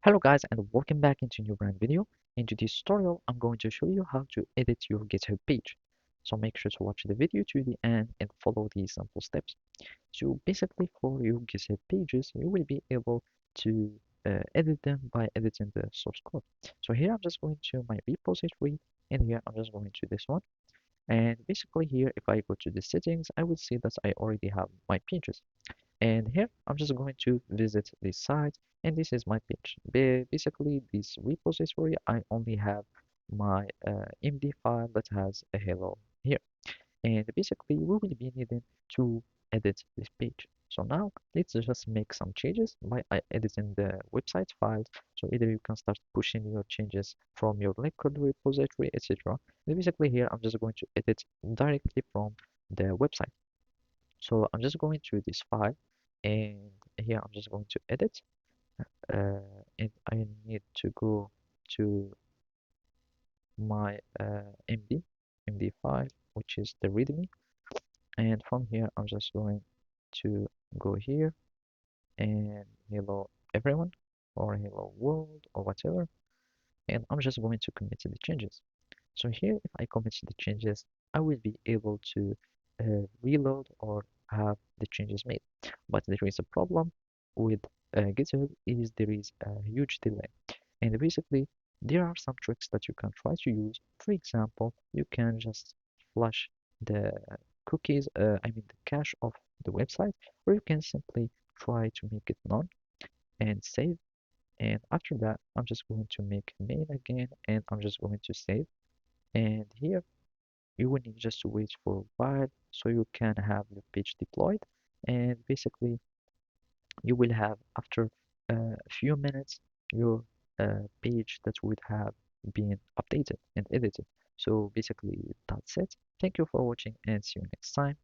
Hello guys and welcome back into a new brand video. In today's tutorial, I'm going to show you how to edit your GitHub page. So make sure to watch the video to the end and follow these simple steps. So basically for your GitHub pages, you will be able to edit them by editing the source code. So here I'm just going to my repository and here I'm just going to this one. And basically here, if I go to the settings, I will see that I already have my pages. And here I'm just going to visit this site and this is my page. Basically this repository I only have my MD file that has a hello here. And basically we will be needing to edit this page. So now let's just make some changes by editing the website files. So either you can start pushing your changes from your liquid repository, etc. And basically here I'm just going to edit directly from the website. So I'm just going to this file and here I'm just going to edit and I need to go to my MD file, which is the readme, and from here I'm just going to go here and hello everyone or hello world or whatever, and I'm just going to commit the changes. So here if I commit the changes I will be able to reload or have the changes made, but there is a problem with GitHub is there is a huge delay. And basically, there are some tricks that you can try to use. For example, you can just flush the cookies, I mean the cache of the website, or you can simply try to make it none and save. And after that, I'm just going to make main again, and I'm just going to save. And here, you will need just to wait for a while so you can have the page deployed. And basically, you will have after a few minutes your page that would have been updated and edited. So basically that's it. Thank you for watching and see you next time.